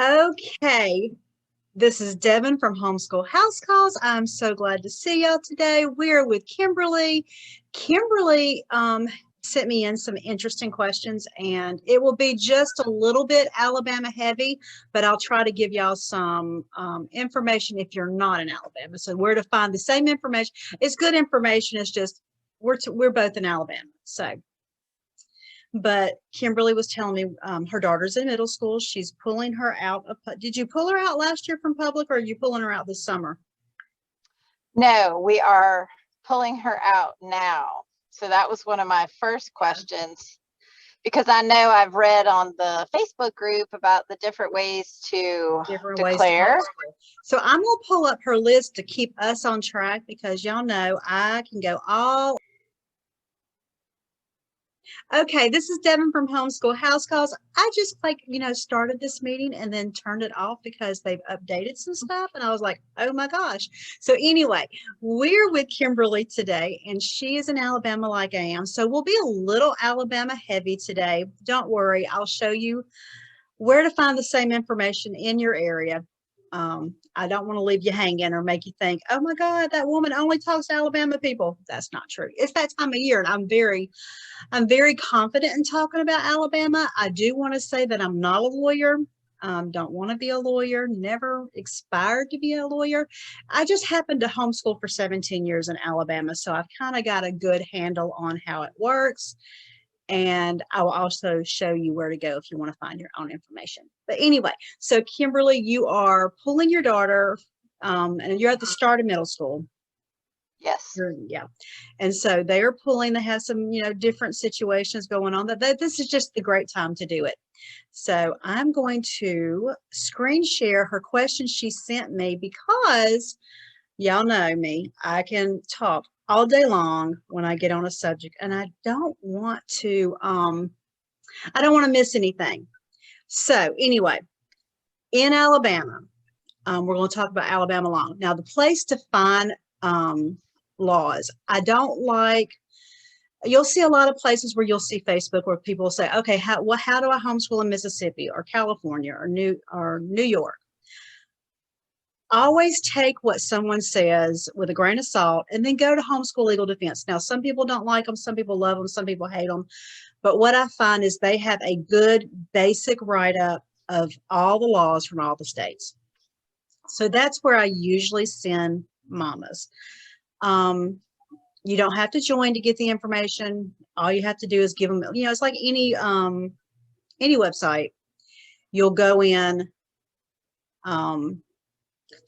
Okay, this is Devin from Homeschool House Calls. I'm so glad to see y'all today. We're with Kimberly. Kimberly sent me in some interesting questions, and it will be just a little bit Alabama heavy, but I'll try to give y'all some information if you're not in Alabama. So where to find the same information. It's good information. It's just we're both in Alabama. But Kimberly was telling me her daughter's in middle school. She's pulling her out of. Did you pull her out last year from public, or are you pulling her out this summer? No, we are pulling her out now. So that was one of my first questions, because I know I've read on the Facebook group about the different ways to declare. So I'm going to pull up her list to keep us on track, because y'all know I can go all. Okay, this is Devin from Homeschool House Calls. I just started this meeting and then turned it off because they've updated some stuff. And I was like, oh my gosh. So anyway, we're with Kimberly today, and she is in Alabama like I am. So we'll be a little Alabama heavy today. Don't worry, I'll show you where to find the same information in your area. I don't want to leave you hanging or make you think, oh my God, that woman only talks to Alabama people. That's not true. It's that time of year, and I'm very confident in talking about Alabama. I do want to say that I'm not a lawyer. Don't want to be a lawyer, never aspired to be a lawyer. I just happened to homeschool for 17 years in Alabama, so I've kind of got a good handle on how it works. And I will also show you where to go if you want to find your own information. But anyway, so Kimberly, you are pulling your daughter, and you're at the start of middle school. Yes. Yeah. And so they are pulling, they have some, different situations going on. That this is just the great time to do it. So I'm going to screen share her question she sent me, because y'all know me. I can talk all day long when I get on a subject, and I don't want to miss anything. So anyway, in Alabama, we're going to talk about Alabama law. Now, the place to find laws, I don't like. You'll see a lot of places where you'll see Facebook where people will say, okay, how do I homeschool in Mississippi or California or New York? Always take what someone says with a grain of salt, and then go to Homeschool Legal Defense. Now, some people don't like them, some people love them, some people hate them. But what I find is they have a good basic write-up of all the laws from all the states. So that's where I usually send mamas. You don't have to join to get the information. All you have to do is give them, it's like any website. You'll go in,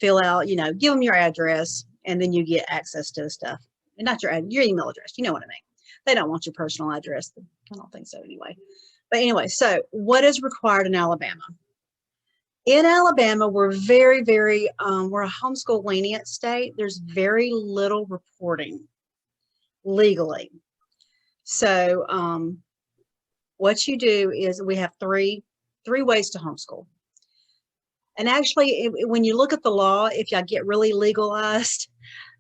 fill out, give them your address, and then you get access to the stuff. And not your email address. You know what I mean? They don't want your personal address. I don't think so anyway. But anyway, so what is required in Alabama? In Alabama, we're very, very, we're a homeschool lenient state. There's very little reporting legally. So what you do is we have three ways to homeschool. And actually, when you look at the law, if y'all get really legalized,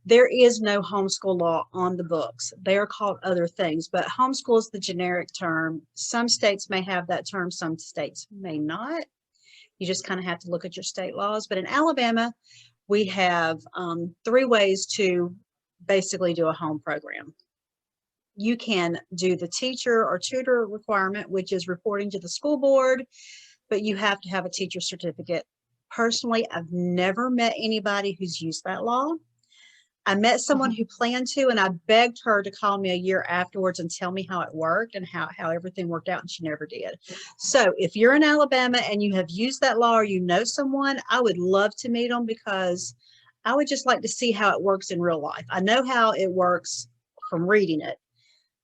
there is no homeschool law on the books. They are called other things, but homeschool is the generic term. Some states may have that term, some states may not. You just kind of have to look at your state laws. But in Alabama, we have 3 ways to basically do a home program. You can do the teacher or tutor requirement, which is reporting to the school board, but you have to have a teacher certificate. Personally, I've never met anybody who's used that law. I met someone who planned to, and I begged her to call me a year afterwards and tell me how it worked and how everything worked out, and she never did. So if you're in Alabama and you have used that law, or you know someone, I would love to meet them, because I would just like to see how it works in real life. I know how it works from reading it,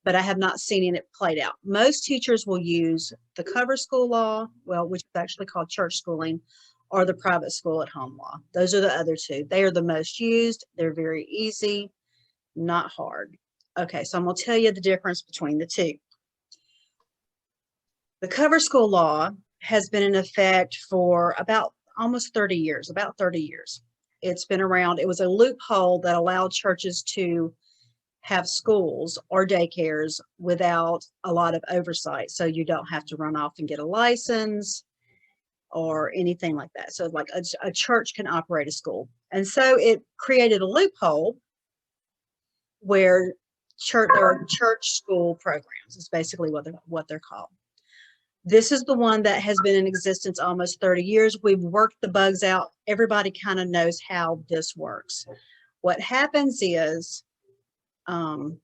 but I have not seen it played out. Most teachers will use the cover school law, which is actually called church schooling, or the private school at home law. Those are the other 2. They are the most used. They're very easy, not hard. Okay, so I'm going to tell you the difference between the 2. The cover school law has been in effect for about almost 30 years, It's been around. It was a loophole that allowed churches to have schools or daycares without a lot of oversight. So you don't have to run off and get a license. or anything like that. So like a church can operate a school. And so it created a loophole where there are church school programs. Is basically what they're called. This is the one that has been in existence almost 30 years. We've worked the bugs out. Everybody kind of knows how this works. What happens is the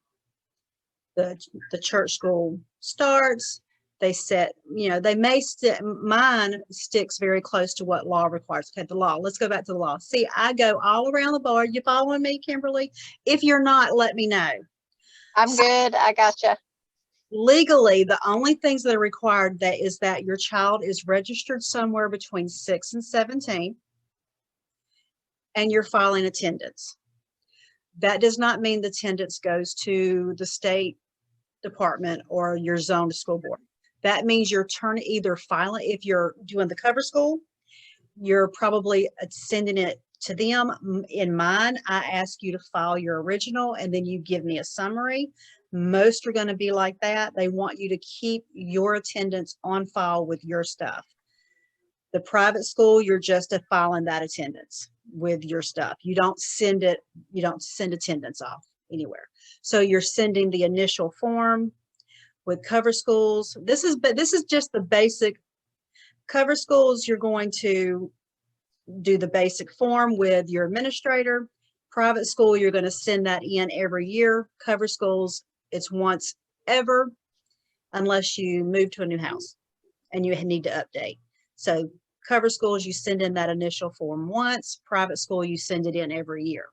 church school starts. They set, they may mine sticks very close to what law requires. Okay, the law. Let's go back to the law. See, I go all around the board. You following me, Kimberly? If you're not, let me know. I'm good. I gotcha. Legally, the only things that are required is that your child is registered somewhere between 6 and 17, and you're filing attendance. That does not mean the attendance goes to the state department or your zone school board. That means you're either filing, if you're doing the cover school, you're probably sending it to them. In mine, I ask you to file your original and then you give me a summary. Most are going to be like that. They want you to keep your attendance on file with your stuff. The private school, you're just filing that attendance with your stuff. You don't send attendance off anywhere. So you're sending the initial form. With cover schools, this is just the basic. Cover schools, you're going to do the basic form with your administrator. Private school, you're going to send that in every year. Cover schools, it's once ever, unless you move to a new house and you need to update. So cover schools, you send in that initial form once. Private school, you send it in every year.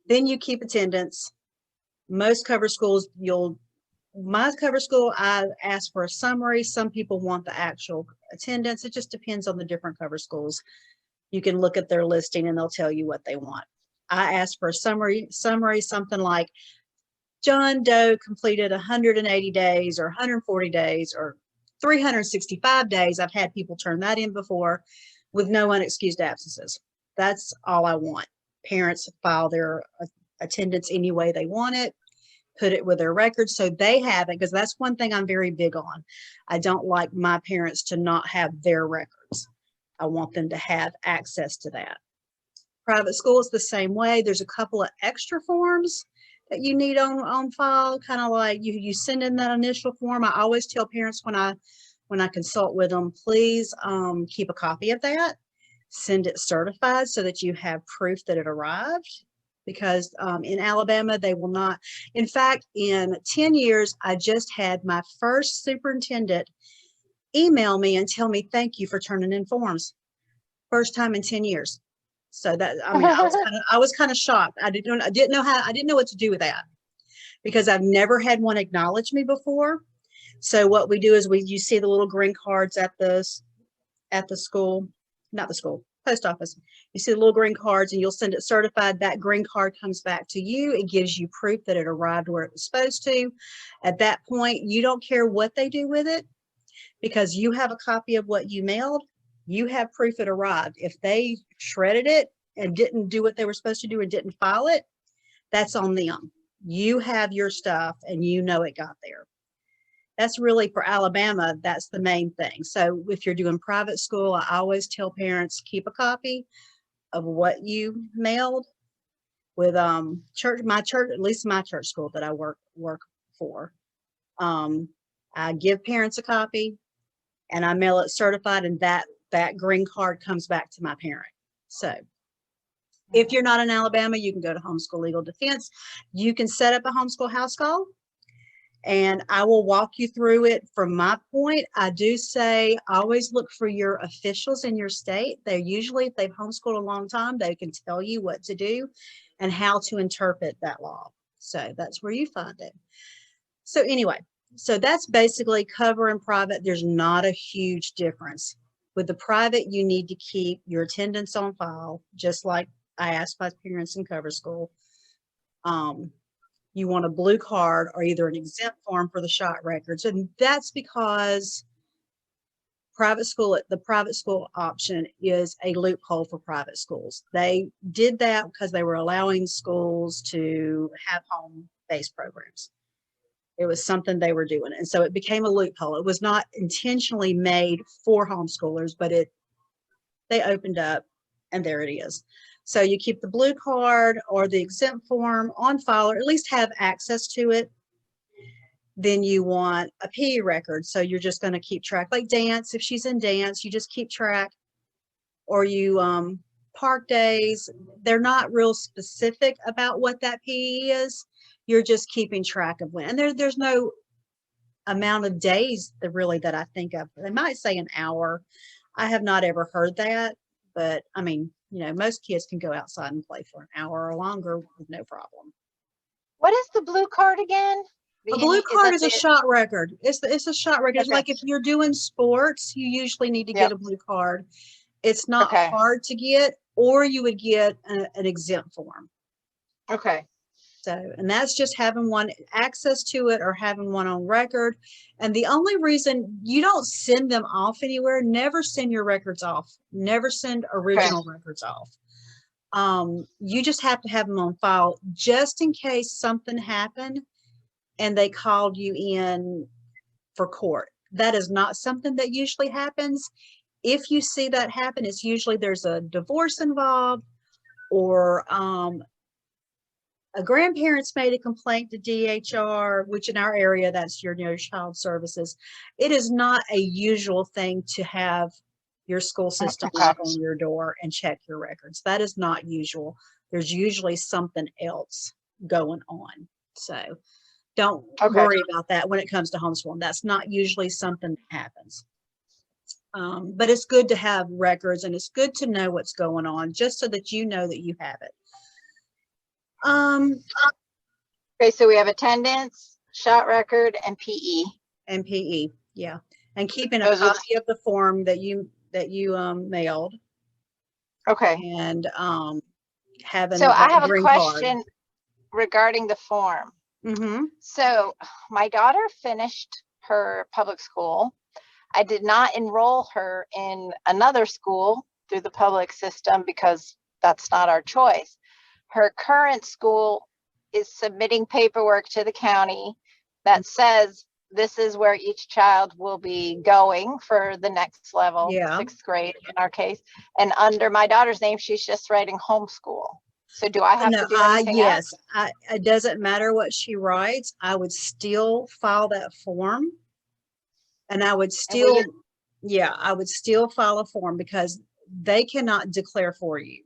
Then you keep attendance. Most cover schools, my cover school, I ask for a summary. Some people want the actual attendance. It just depends on the different cover schools. You can look at their listing and they'll tell you what they want. I ask for a summary, something like John Doe completed 180 days or 140 days or 365 days. I've had people turn that in before with no unexcused absences. That's all I want. Parents file their attendance any way they want it. Put it with their records so they have it, because that's one thing I'm very big on. I don't like my parents to not have their records. I want them to have access to that. Private school is the same way. There's a couple of extra forms that you need on file, kind of like you send in that initial form. I always tell parents when I consult with them, please keep a copy of that, send it certified so that you have proof that it arrived. Because in Alabama, they will not. In fact, in 10 years, I just had my first superintendent email me and tell me, thank you for turning in forms. First time in 10 years. So that, I was kind of shocked. I didn't know what to do with that, because I've never had one acknowledge me before. So what we do is you see the little green cards at the school, not the school, post office. You see the little green cards and you'll send it certified. That green card comes back to you. It gives you proof that it arrived where it was supposed to. At that point, you don't care what they do with it, because you have a copy of what you mailed. You have proof it arrived. If they shredded it and didn't do what they were supposed to do and didn't file it, that's on them. You have your stuff and you know it got there. That's really, for Alabama, that's the main thing. So if you're doing private school, I always tell parents, keep a copy of what you mailed. With my church, at least my church school that I work for, I give parents a copy and I mail it certified, and that green card comes back to my parent. So if you're not in Alabama, you can go to Homeschool Legal Defense. You can set up a homeschool house call, and I will walk you through it. From my point, I do say always look for your officials in your state. They're usually, if they've homeschooled a long time, they can tell you what to do and how to interpret that law. So that's where you find it. So anyway, so that's basically cover and private. There's not a huge difference. With the private, you need to keep your attendance on file, just like I asked my parents in cover school. You want a blue card or either an exempt form for the shot records. And that's because the private school option is a loophole for private schools. They did that because they were allowing schools to have home-based programs. It was something they were doing. And so it became a loophole. It was not intentionally made for homeschoolers, but they opened up, and there it is. So you keep the blue card or the exempt form on file, or at least have access to it. Then you want a PE record. So you're just going to keep track, like dance. If she's in dance, you just keep track. Or you park days. They're not real specific about what that PE is. You're just keeping track of when. And there's no amount of days that I think of. They might say an hour. I have not ever heard that, but I mean, most kids can go outside and play for an hour or longer with no problem. What is the blue card again? A blue card is a shot record. It's a shot record. It's like if you're doing sports, you usually need to get a blue card. It's not hard to get, or you would get an exempt form. Okay. So, and that's just having one access to it or having one on record. And the only reason you don't send them off anywhere, never send your records off. Never send original records off. You just have to have them on file just in case something happened and they called you in for court. That is not something that usually happens. If you see that happen, it's usually there's a divorce involved, or a grandparent's made a complaint to DHR, which in our area, that's your child services. It is not a usual thing to have your school system knock on your door and check your records. That is not usual. There's usually something else going on. So don't worry about that when it comes to homeschooling. That's not usually something that happens. But it's good to have records, and it's good to know what's going on just so that you know that you have it. Okay, so we have attendance, shot record, and PE. And PE, yeah. And keeping a copy of the form that you mailed. Okay. And having. So I have a question regarding the form. Mm-hmm. So my daughter finished her public school. I did not enroll her in another school through the public system because that's not our choice. Her current school is submitting paperwork to the county that says this is where each child will be going for the next level, 6th grade in our case. And under my daughter's name, she's just writing homeschool. So do I have to do anything else? Yes, it doesn't matter what she writes. I would still file that form. And I would still, I would still file a form because they cannot declare for you.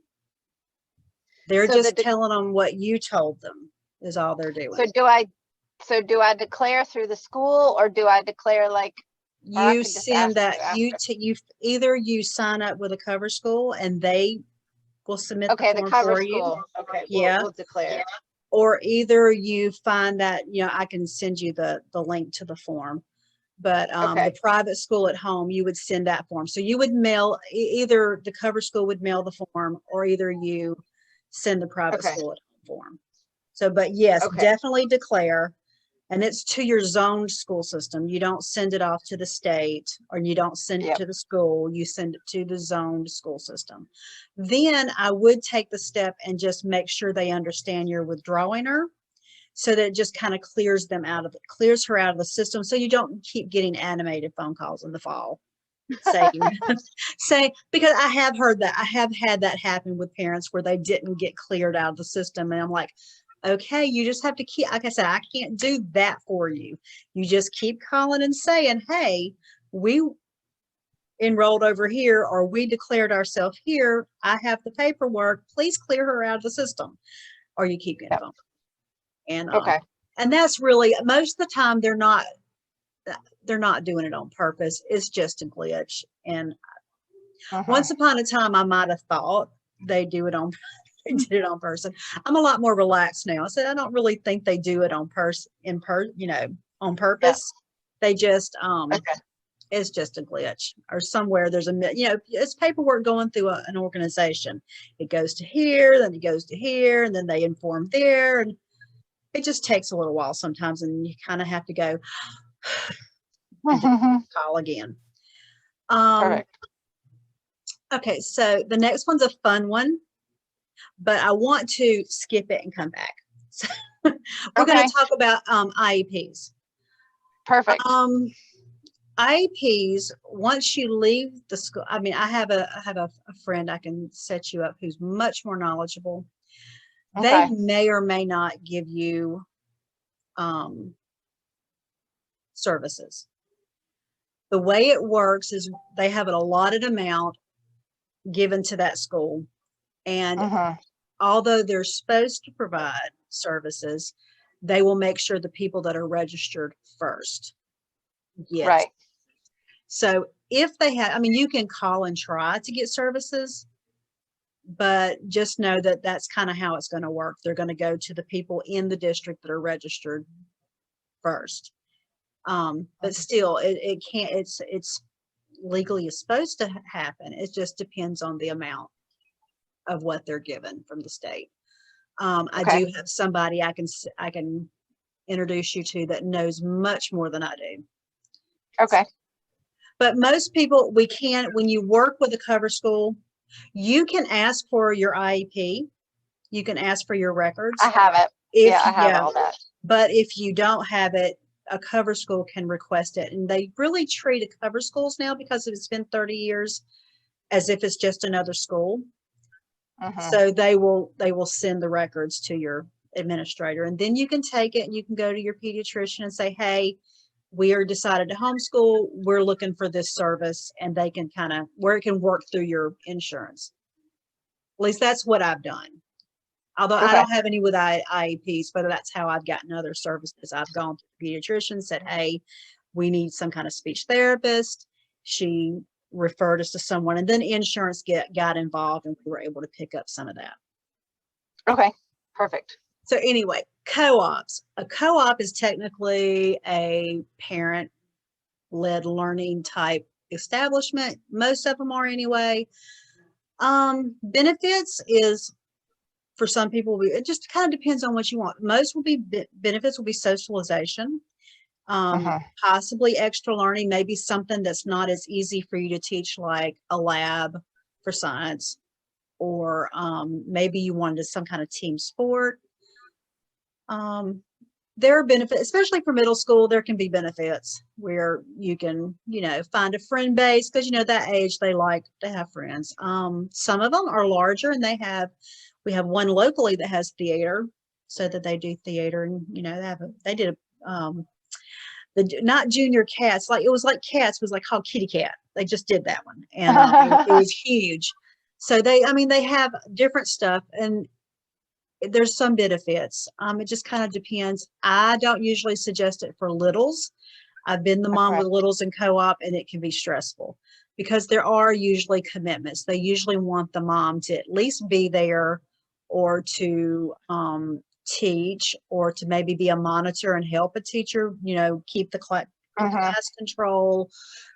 They're just telling them what you told them is all they're doing. So do I declare through the school, or do I declare like you send that either you sign up with a cover school and they will submit the form cover for school. you. Okay, we'll declare. Or either you find that I can send you the link to the form. But the private school at home, you would send that form. So you would mail, either the cover school would mail the form, or either you send the private school at home form. So, but yes, definitely declare. And it's to your zoned school system. You don't send it off to the state, or you don't send it to the school. You send it to the zoned school system. Then I would take the step and just make sure they understand you're withdrawing her, so that it just kind of clears her out of the system. So you don't keep getting animated phone calls in the fall saying, because I have heard that. I have had that happen with parents where they didn't get cleared out of the system. And I'm like, okay, you just have to keep, like I said, I can't do that for you. You just keep calling and saying, hey, we enrolled over here, or we declared ourselves here. I have the paperwork. Please clear her out of the system. Or you keep getting phone. And and that's really, most of the time they're not doing it on purpose. It's just a glitch. And once upon a time, I might have thought they did it on purpose. I'm a lot more relaxed now. So I don't really think they do it on purpose. They just it's just a glitch, or somewhere there's it's paperwork going through an organization. It goes to here, then it goes to here, and then they inform there, and it just takes a little while sometimes, and you kind of have to go call again. Correct. Okay, so the next one's a fun one, but I want to skip it and come back. So we're going to talk about IEPs. Perfect. IEPs, once you leave the school, I mean, I have a friend I can set you up who's much more knowledgeable. They Okay. may or may not give you services. The way it works is they have an allotted amount given to that school. And although they're supposed to provide services, they will make sure the people that are registered first. Yes. Right. So if they have, I mean, you can call and try to get services, but just know that that's kind of how it's going to work. They're going to go to the people in the district that are registered first. But still, it can't, it's legally is supposed to happen. It just depends on the amount of what they're given from the state. I do have somebody I can introduce you to that knows much more than I do. Okay. But most people, when you work with a cover school, you can ask for your IEP. You can ask for your records. I have it. I have all that. But if you don't have it, a cover school can request it. And they really treat cover schools now, because it's been 30 years, as if it's just another school. So they will send the records to your administrator, and then you can take it and you can go to your pediatrician and say, hey, we are decided to homeschool. We're looking for this service, and they can where it can work through your insurance. At least that's what I've done. Although I don't have any with IEPs, but that's how I've gotten other services. I've gone to the pediatrician, said, hey, we need some kind of speech therapist. She referred us to someone, and then insurance got involved, and we were able to pick up some of that. Okay, perfect. So anyway, co-ops. A co-op is technically a parent-led learning type establishment. Most of them are anyway. Benefits is, for some people, it just kind of depends on what you want. Most will be benefits will be socialization, possibly extra learning, maybe something that's not as easy for you to teach, like a lab for science, or maybe you wanted some kind of team sport. There are benefits, especially for middle school. There can be benefits where you can, find a friend base, because that age they like to have friends. Some of them are larger, and we have one locally that has theater, so that they do theater, and they did not junior cats, it was like called Kitty Cat. They just did that one, and it was huge. So they have different stuff, and there's some benefits. It just kind of depends. I don't usually suggest it for littles. I've been the mom with littles in co-op, and it can be stressful, because there are usually commitments. They usually want the mom to at least be there, or to teach, or to maybe be a monitor and help a teacher, keep the class control.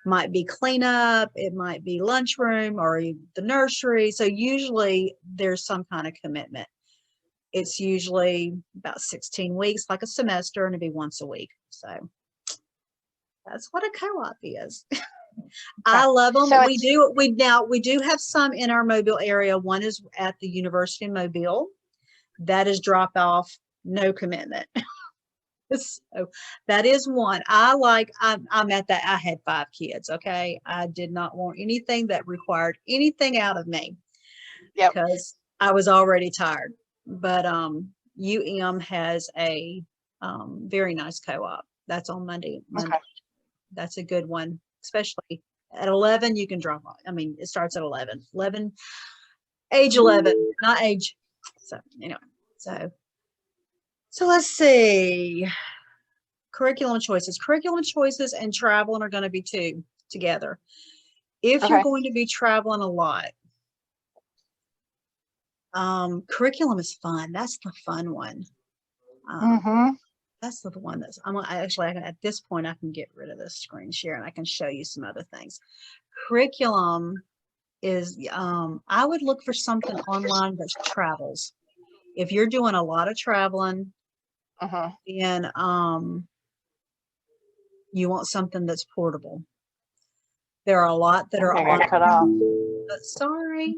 Might be cleanup, it might be lunchroom, or the nursery. So usually there's some kind of commitment. It's usually about 16 weeks, like a semester, and it'd be once a week. So that's what a co-op is. I love them. So we do have some in our Mobile area. One is at the University of Mobile. That is drop off, no commitment. So that is one. I'm at that. I had 5 kids. Okay. I did not want anything that required anything out of me, because I was already tired. But UM has a very nice co-op. That's on Monday. That's a good one, especially at 11. You can drop off. It starts at 11, age 11, not age. So anyway, so let's see. Curriculum choices and traveling are going to be two together. If you're going to be traveling a lot, curriculum is fun. That's the fun one. That's the one at this point, I can get rid of this screen share, and I can show you some other things. Curriculum is, I would look for something online that travels. If you're doing a lot of traveling, then you want something that's portable. There are a lot that are cut off. Sorry,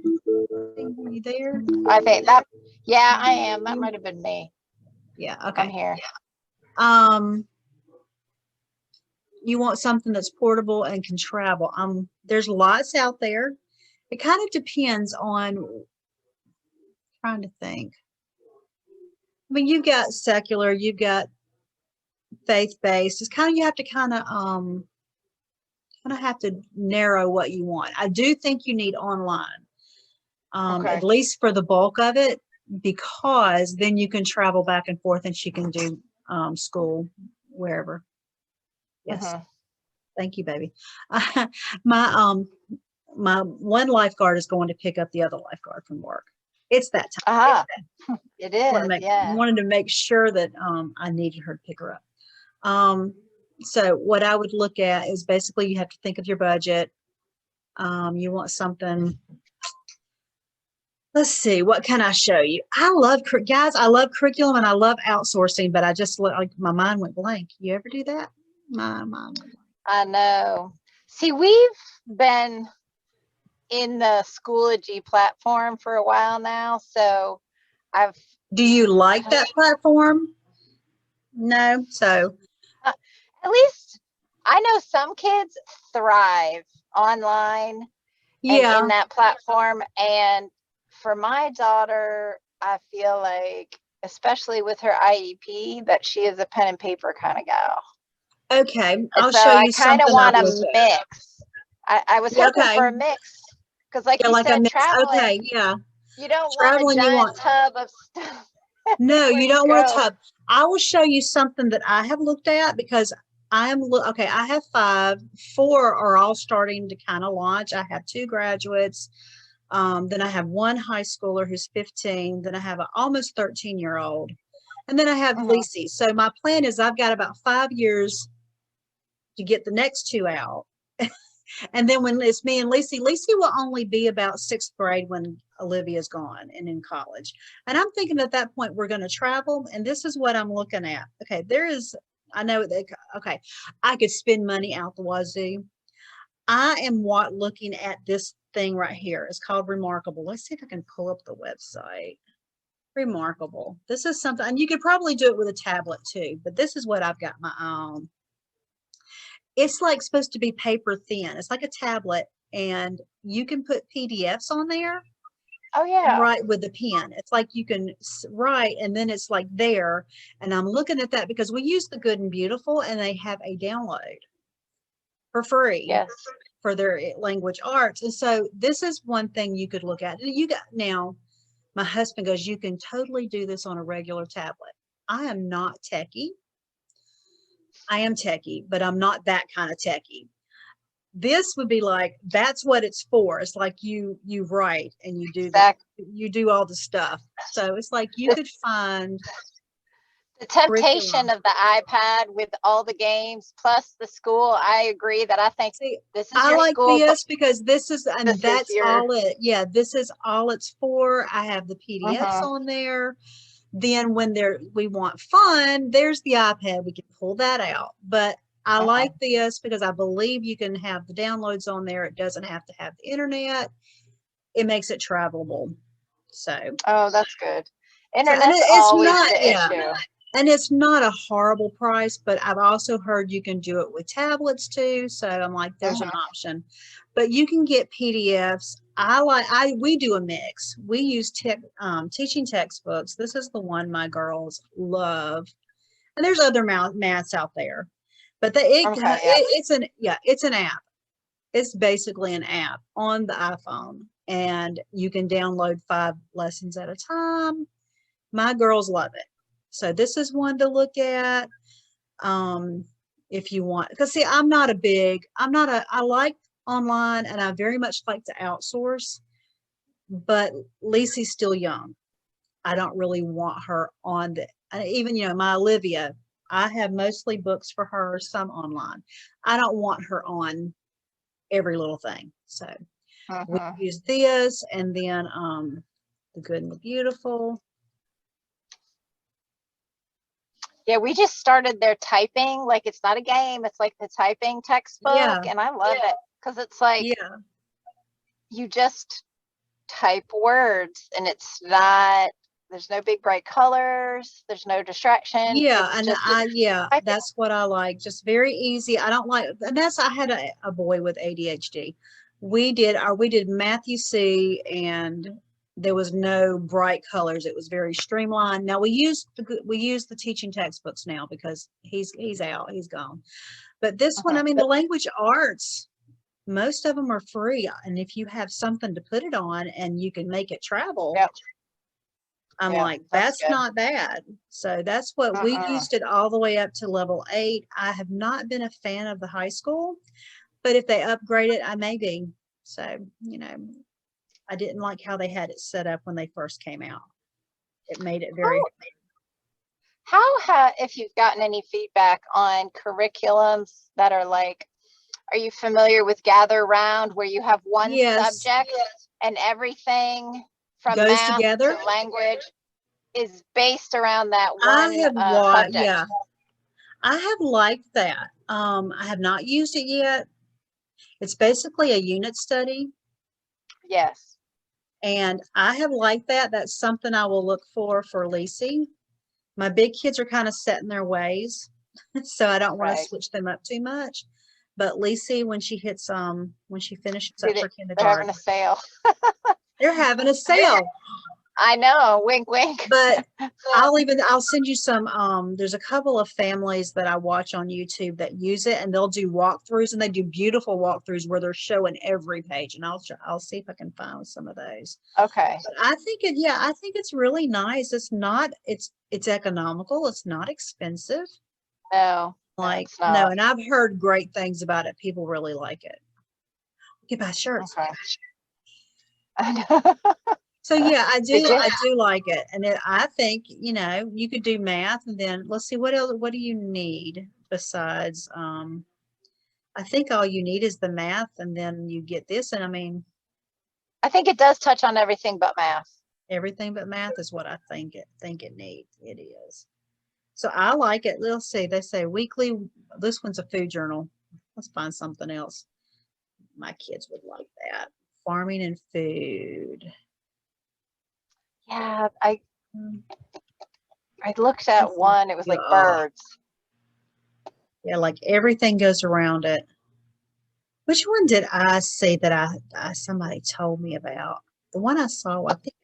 are you there? I think that, I am. That might have been me. Yeah, okay. I'm here. you want something that's portable and can travel. There's lots out there. It kind of depends on, trying to think. I mean, you've got secular, you've got faith-based. It's kind of, you have to kind of have to narrow what you want. I do think you need online, Okay. at least for the bulk of it, because then you can travel back and forth and she can do school wherever. Yes. Thank you, baby. My my one lifeguard is going to pick up the other lifeguard from work. It's that time. It is. Wanted to make sure that I needed her to pick her up. So what I would look at is basically you have to think of your budget. You want something. Let's see, what can I show you? I love curriculum and I love outsourcing, but I just like my mind went blank. You ever do that? My mind went blank. I know. See, we've been in the Schoology platform for a while now, so Do you like that platform? No. So at least I know some kids thrive online and in that platform. And for my daughter, I feel like, especially with her IEP, that she is a pen and paper kind of gal. Okay, I'll show you something. I kind of want a mix. I was hoping for a mix, because like you said, traveling. You don't want a giant tub of stuff. No, you don't want a tub. I will show you something that I have looked at, because I have 5. 4 are all starting to kind of launch. I have 2 graduates. Then I have 1 high schooler who's 15. Then I have an almost 13-year-old. And then I have Lacey. So my plan is I've got about 5 years to get the next 2 out. And then when it's me and Lacey will only be about 6th grade when Olivia's gone and in college. And I'm thinking at that point, we're going to travel. And this is what I'm looking at. Okay, I could spend money out the wazoo. I am looking at this thing right here. It's called Remarkable. Let's see if I can pull up the website. Remarkable. This is something, and you could probably do it with a tablet too, but this is what I've got my own. It's like supposed to be paper thin. It's like a tablet, and you can put PDFs on there. Oh yeah. And write with a pen. It's like you can write, and then it's like there. And I'm looking at that because we use the Good and Beautiful, and they have a download for free. Yes. For their language arts. And so this is one thing you could look at. Now, my husband goes, you can totally do this on a regular tablet. I am not techie. I am techie, but I'm not that kind of techie. This would be like, that's what it's for. It's like you write and you do you do all the stuff. So it's like you could find the temptation of the iPad with all the games plus the school. I agree that I think this is I your like school, this because this is, and that's all it. Yeah, this is all it's for. I have the PDFs on there. Then when we want fun, there's the iPad. We can pull that out. But I like this because I believe you can have the downloads on there. It doesn't have to have the internet. It makes it travelable. So. Oh, that's good. Internet's always the issue. And it's not a horrible price, but I've also heard you can do it with tablets too. So I'm like, there's an option. But you can get PDFs. We do a mix. We use teaching textbooks. This is the one my girls love. And there's other maths out there. But it's an app. It's basically an app on the iPhone. And you can download 5 lessons at a time. My girls love it. So this is one to look at if you want, because see, I like online and I very much like to outsource, but Lacey's still young. I don't really want her on even, my Olivia, I have mostly books for her, some online. I don't want her on every little thing. So we use this, and then the Good and the Beautiful. Yeah, we just started their typing. Like, it's not a game. It's like the typing textbook. Yeah. And I love it because it's like you just type words, and it's not there's no big bright colors. There's no distraction. Yeah, It's and just that's what I like. Just very easy. I don't like, and I had a boy with ADHD. We did Matthew C, and there was no bright colors. It was very streamlined. Now we use the teaching textbooks now because he's out, he's gone. But this one, I mean, the language arts, most of them are free, and if you have something to put it on and you can make it travel, Yep. I'm Yeah, like, that's that's good. not bad. So that's what we used it all the way up to level 8. I have not been a fan of the high school, but if they upgrade it, I may be. So, I didn't like how they had it set up when they first came out. It made it very, If you've gotten any feedback on curriculums that are like, are you familiar with Gather Round, where you have one yes, subject and everything from goes math together. to language is based around that I one have subject? yeah, I have liked that. I have not used it yet. It's basically a unit study. Yes. And I have liked that. That's something I will look for Lacey. My big kids are kind of set in their ways, so I don't want to switch them up too much. But Lacey, when she finishes up for kindergarten, they're having a sale. They're having a sale. I know, wink, wink. But I'll send you some. There's a couple of families that I watch on YouTube that use it, and they'll do walkthroughs, and they do beautiful walkthroughs where they're showing every page. And I'll see if I can find some of those. Okay. But I think it's really nice. It's economical. It's not expensive. No. No, and I've heard great things about it. People really like it. You buy shirts. Okay. I know. So yeah, I do like it. And I think, you could do math, and then let's see, what else, what do you need besides, I think all you need is the math, and then you get this. And I mean, I think it does touch on everything but math. Everything but math is what I think it needs. It is. So I like it. Let's see, they say weekly, this one's a food journal. Let's find something else. My kids would like that. Farming and food. Yeah, I looked at one. It was like birds. Yeah, like everything goes around it. Which one did I see that somebody told me about? The one I saw, I think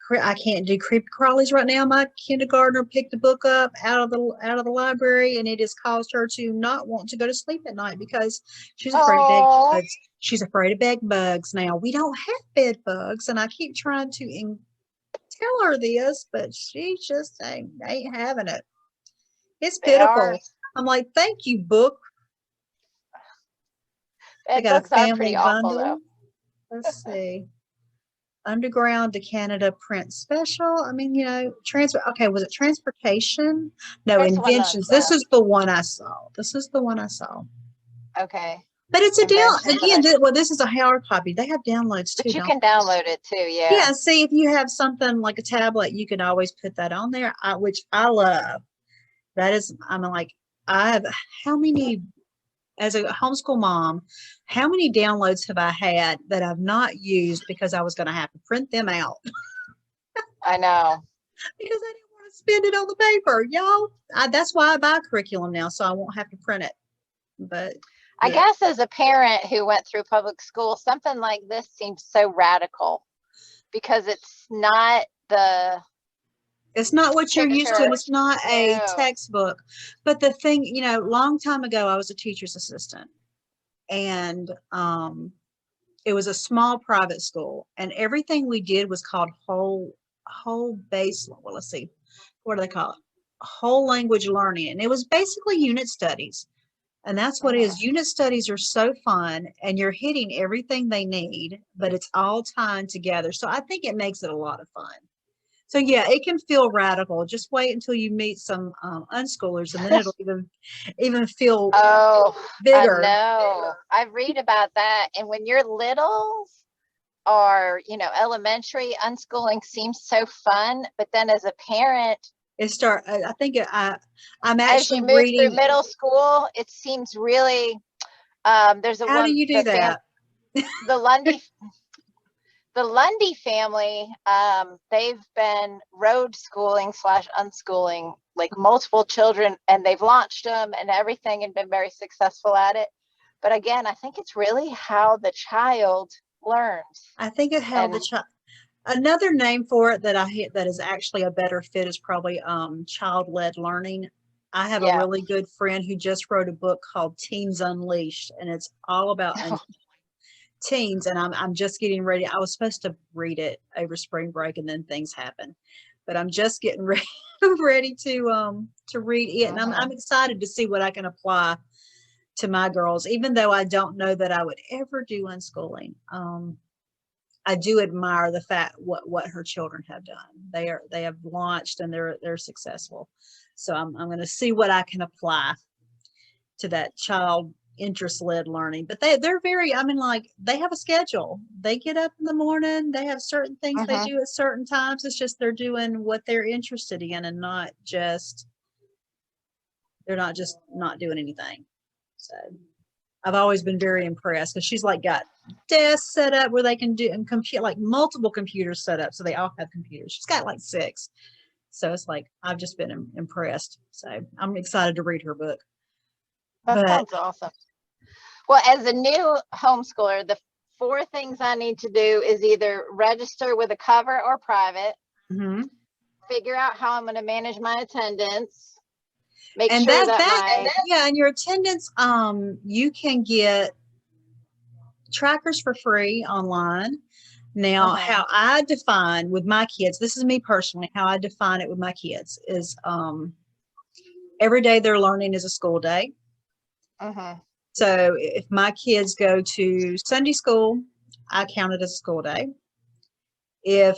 I can't do creepy crawlies right now. My kindergartner picked the book up out of the library, and it has caused her to not want to go to sleep at night because she's afraid of bed bugs. She's afraid of bed bugs. Now, we don't have bed bugs, and I keep trying to tell her this, but she just ain't having it. It's pitiful. I'm like, thank you, book. I got a family bundle. Let's see. Underground to Canada print special. I mean, transfer. Okay, was it transportation? No, inventions. This is the one I saw. Okay. But it's a down again. Well, this is a hard copy. They have downloads too. But you can download it too. Yeah. Yeah. See, if you have something like a tablet, you can always put that on there, which I love. That is, I'm like, I have how many? As a homeschool mom, how many downloads have I had that I've not used because I was going to have to print them out? I know. Because I didn't want to spend it on the paper, y'all. That's why I buy curriculum now, so I won't have to print it. But I guess as a parent who went through public school, something like this seems so radical because it's not what you're used to. It's not a textbook. But the thing, long time ago, I was a teacher's assistant, and it was a small private school, and everything we did was called whole base. Well, let's see, what do they call it? Whole language learning, and it was basically unit studies. And that's what it is. Unit studies are so fun, and you're hitting everything they need, but it's all tied together. So I think it makes it a lot of fun. So yeah, it can feel radical. Just wait until you meet some unschoolers, and then it'll even feel bigger. I know. I read about that. And when you're littles or elementary, unschooling seems so fun. But then as a parent, I think I'm actually as you move through middle school, it seems really. There's a How do you do that? The the Lundy family, they've been road schooling / unschooling like multiple children, and they've launched them and everything and been very successful at it. But again, I think it's really how the child learns. I think of how the child. Another name for it that is actually a better fit is probably child-led learning. I have a really good friend who just wrote a book called Teens Unleashed, and it's all about teens. And I'm just getting ready. I was supposed to read it over spring break, and then things happened. But I'm just getting ready to read it, and I'm excited to see what I can apply to my girls, even though I don't know that I would ever do unschooling. I do admire the fact what her children have done. They have launched and they're successful. So I'm going to see what I can apply to that child interest-led learning. But they're very, I mean, like, they have a schedule. They get up in the morning, they have certain things they do at certain times. It's just they're doing what they're interested in, and they're not just not doing anything. So I've always been very impressed, because she's like got desks set up where they can do and compute, like multiple computers set up, so they all have computers. She's got like 6. So it's like, I've just been impressed. So I'm excited to read her book. That sounds awesome. Well, as a new homeschooler, the 4 things I need to do is either register with a cover or private, figure out how I'm going to manage my attendance, make and sure that and your attendance, you can get trackers for free online. Now, how I define with my kids, this is me personally, how I define it with my kids is every day they're learning is a school day. So if my kids go to Sunday school, I count it as a school day. If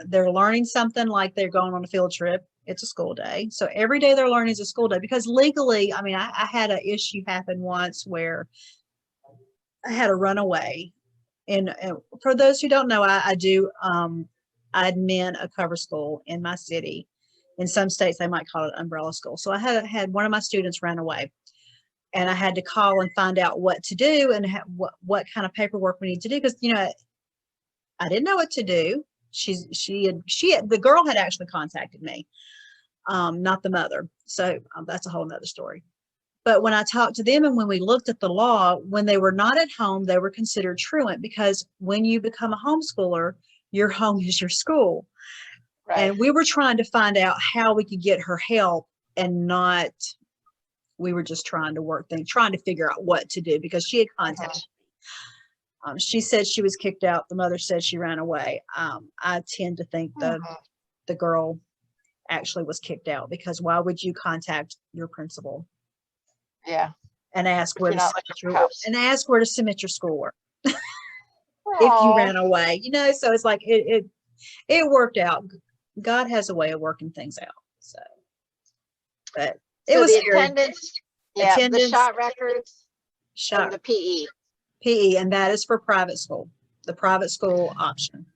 they're learning something, like they're going on a field trip, it's a school day. So every day they're learning is a school day, because legally, I mean, I had an issue happen once where I had a runaway. And for those who don't know, I do admin a cover school in my city. In some states, they might call it umbrella school. So I had one of my students run away, and I had to call and find out what to do and what kind of paperwork we need to do, because I didn't know what to do. The girl had actually contacted me, not the mother. So that's a whole nother story. But when I talked to them and when we looked at the law, when they were not at home, they were considered truant, because when you become a homeschooler, your home is your school. Right. And we were trying to find out how we could get her help, and not, we were just trying to figure out what to do, because she had contacted me. She said she was kicked out. The mother said she ran away. I tend to think the girl actually was kicked out, because why would you contact your principal? Yeah. And ask where to submit your schoolwork if you ran away, so it's like it worked out. God has a way of working things out. So, but it was the attendance, the shot records, and the PE, and that is for private school, the private school option.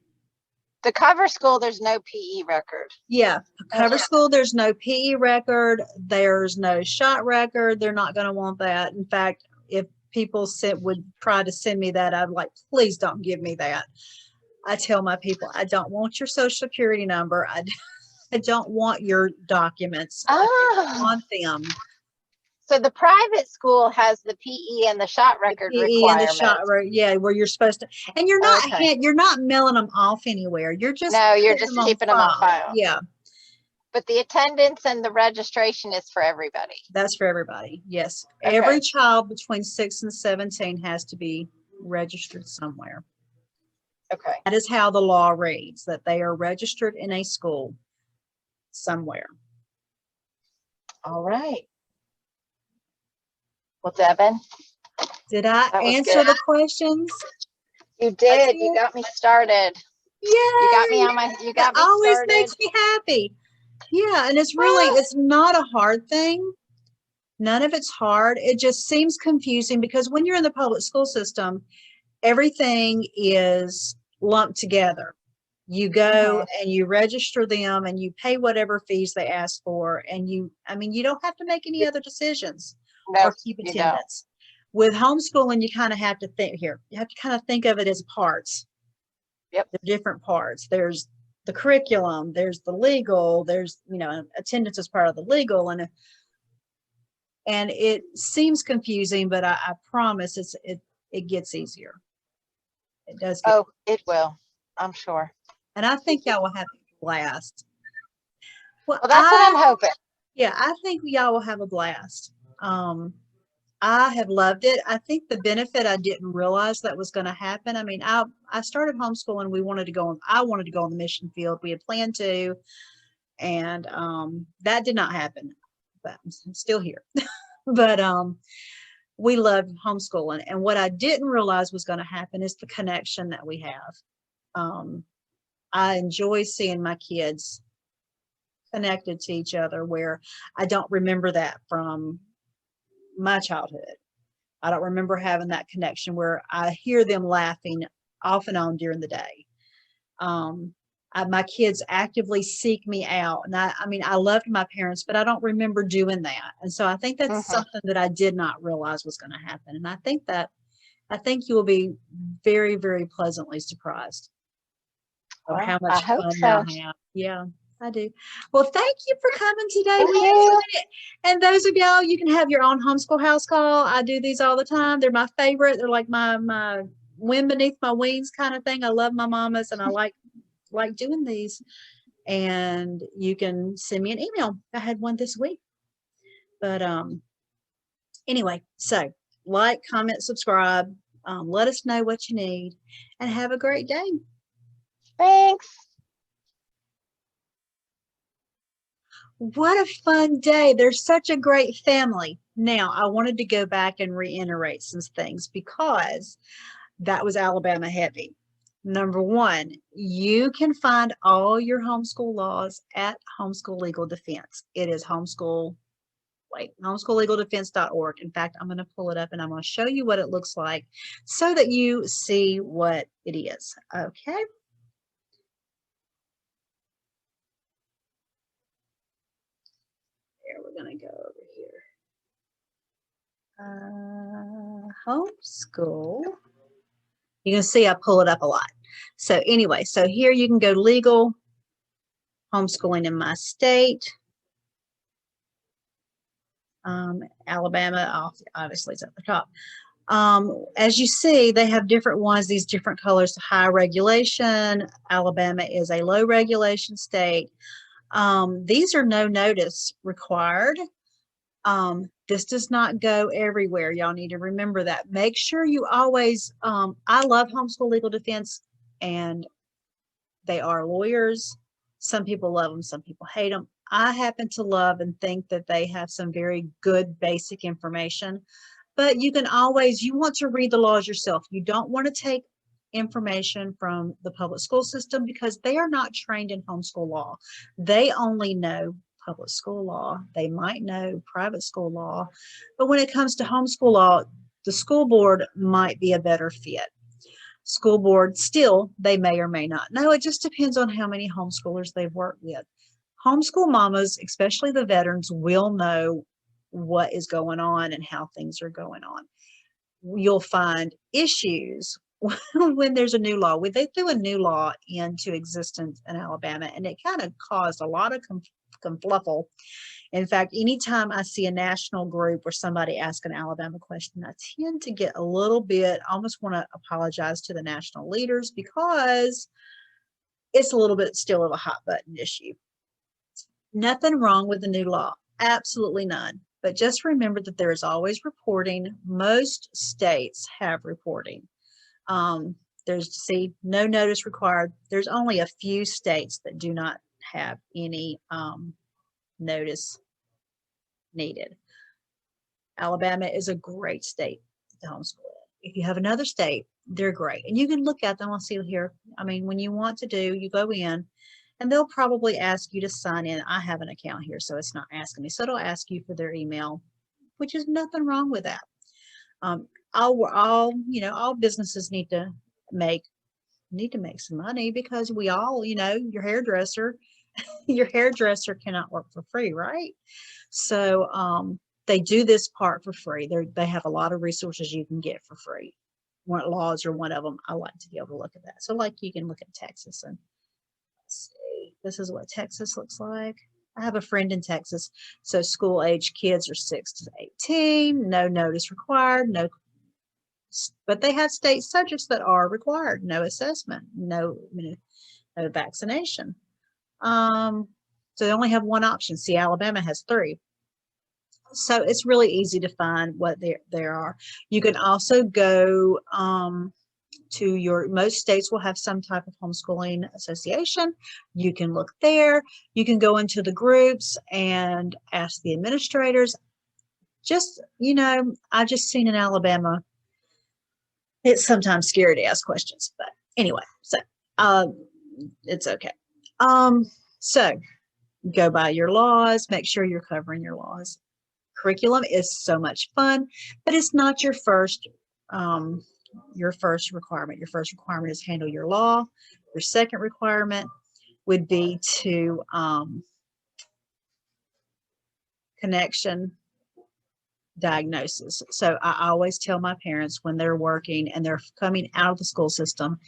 The cover school, there's no PE record. Yeah, cover school, there's no PE record. There's no shot record. They're not going to want that. In fact, if people would try to send me that, I'd like, please don't give me that. I tell my people, I don't want your social security number. I don't want your documents. I don't want them. So the private school has the PE and the shot record requirement. Where you're supposed to, and you're not mailing them off anywhere. You're just keeping them on file. Yeah. But the attendance and the registration is for everybody. That's for everybody. Yes. Okay. Every child between 6 and 17 has to be registered somewhere. Okay. That is how the law reads, that they are registered in a school somewhere. All right. Well, Devin, did I answer the questions? You did. You got me started. Yeah. You got me on my. You got me always started. Makes me happy. Yeah, and it's not a hard thing. None of it's hard. It just seems confusing, because when you're in the public school system, everything is lumped together. You go and you register them, and you pay whatever fees they ask for, and you don't have to make any other decisions. Or keep attendance. With homeschooling, you kind of have to think of it as parts. Yep. They're different parts. There's the curriculum, there's the legal, there's, attendance is part of the legal, and it seems confusing, but I promise it gets easier. It does get, Oh, it will, I'm sure. and I think y'all will have a blast. Well, that's what I'm hoping. Yeah, I think y'all will have a blast. I have loved it. I think the benefit I didn't realize that was going to happen. I mean, I started homeschooling. I wanted to go on the mission field. We had planned to, and that did not happen. But I'm still here. But we loved homeschooling, and what I didn't realize was going to happen is the connection that we have. I enjoy seeing my kids connected to each other, where I don't remember that from my childhood. I don't remember having that connection where I hear them laughing off and on during the day. My kids actively seek me out, and I mean, I loved my parents, but I don't remember doing that. And so I think that's something that I did not realize was going to happen. And I think you will be very, very pleasantly surprised of how much fun they'll have. Yeah, I do. Well, thank you for coming today. Thank We you. enjoyed it. And those of y'all, you can have your own homeschool house call. I do these all the time. They're my favorite. They're like my wind beneath my wings kind of thing. I love my mamas, and I like doing these. And you can send me an email. I had one this week. But anyway, so like, comment, subscribe. Let us know what you need, and have a great day. Thanks. What a fun day. They're such a great family. Now, I wanted to go back and reiterate some things because that was Alabama heavy. Number one, you can find all your homeschool laws at Homeschool Legal Defense. It is homeschoollegaldefense.org. In fact, I'm going to pull it up and I'm going to show you what it looks like so that you see what it is. Okay. We're going to go over here. Homeschool. You can see I pull it up a lot. So anyway, so here you can go legal, homeschooling in my state. Alabama, obviously, is at the top. As you see, they have different ones, these different colors. High regulation. Alabama is a low regulation state. These are no notice required. This does not go everywhere. Y'all need to remember that. Make sure you always, I love Homeschool Legal Defense, and they are lawyers. Some people love them, some people hate them. I happen to love and think that they have some very good basic information, but you want to read the laws yourself. You don't want to take information from the public school system because they are not trained in homeschool law. They only know public school law. They might know private school law, but when it comes to homeschool law, the school board might be a better fit. School board, still, they may or may not know. It just depends on how many homeschoolers they've worked with. Homeschool mamas, especially the veterans, will know what is going on and how things are going on. You'll find issues when there's a new law. They threw a new law into existence in Alabama, and it kind of caused a lot of confluffle. In fact, anytime I see a national group where somebody asks an Alabama question, I tend to get a little bit, almost want to apologize to the national leaders because it's a little bit still of a hot button issue. Nothing wrong with the new law, absolutely none. But just remember that there is always reporting. Most states have reporting. There's no notice required. There's only a few states that do not have any notice needed. Alabama is a great state to homeschool. If you have another state, they're great. And you can look at them. I'll see here. I mean, when you want to do, you go in and they'll probably ask you to sign in. I have an account here, so it's not asking me. So it'll ask you for their email, which is nothing wrong with that. All businesses need to make some money because we all, your hairdresser cannot work for free, right? So they do this part for free. They have a lot of resources you can get for free. laws are one of them. I like to be able to look at that. So like you can look at Texas and see, this is what Texas looks like. I have a friend in Texas. So school age kids are 6 to 18, no notice required, but they have state subjects that are required, no assessment, no vaccination. So they only have one option. See, Alabama has 3. So it's really easy to find what there are. You can also go to most states will have some type of homeschooling association. You can look there. You can go into the groups and ask the administrators. Just, I just seen in Alabama, it's sometimes scary to ask questions, but anyway, so it's okay. So go by your laws, make sure you're covering your laws. Curriculum is so much fun, but it's not your first requirement. Your first requirement is handle your law. Your second requirement would be to connection diagnosis. So I always tell my parents when they're working and they're coming out of the school system,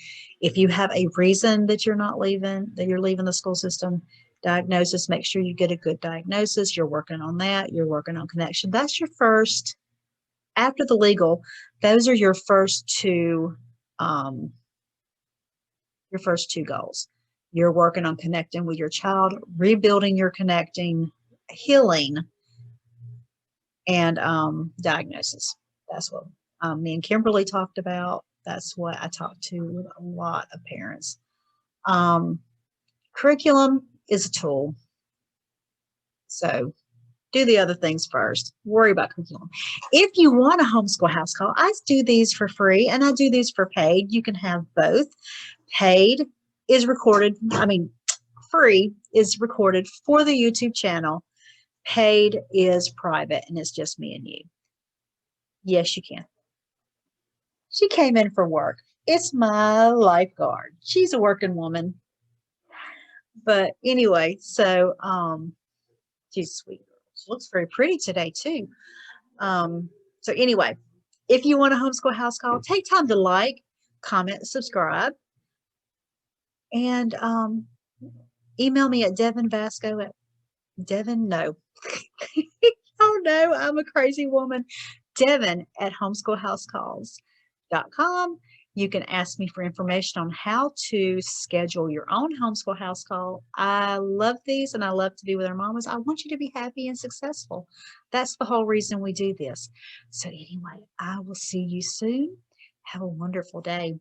if you have a reason that you're leaving the school system, diagnosis, make sure you get a good diagnosis. You're working on that. You're working on connection. That's your first, after the legal, those are your first 2 goals. You're working on connecting with your child, rebuilding your connecting, healing, and diagnosis. That's what me and Kimberly talked about. That's what I talked to with a lot of parents. Curriculum is a tool. So do the other things first. Worry about curriculum. If you want a homeschool house call, I do these for free and I do these for paid. You can have both. Paid is recorded. Free is recorded for the YouTube channel. Paid is private and it's just me and you. Yes, you can. She came in for work. It's my lifeguard. She's a working woman. But anyway, so she's a sweet girl. She looks very pretty today too. So anyway, if you want a homeschool house call, take time to like, comment, subscribe, and email me at Devin Vasco at Devin. No. Oh no, I'm a crazy woman. Devin at homeschoolhousecalls.com. You can ask me for information on how to schedule your own homeschool house call. I love these and I love to be with our mamas. I want you to be happy and successful. That's the whole reason we do this. So anyway, I will see you soon. Have a wonderful day.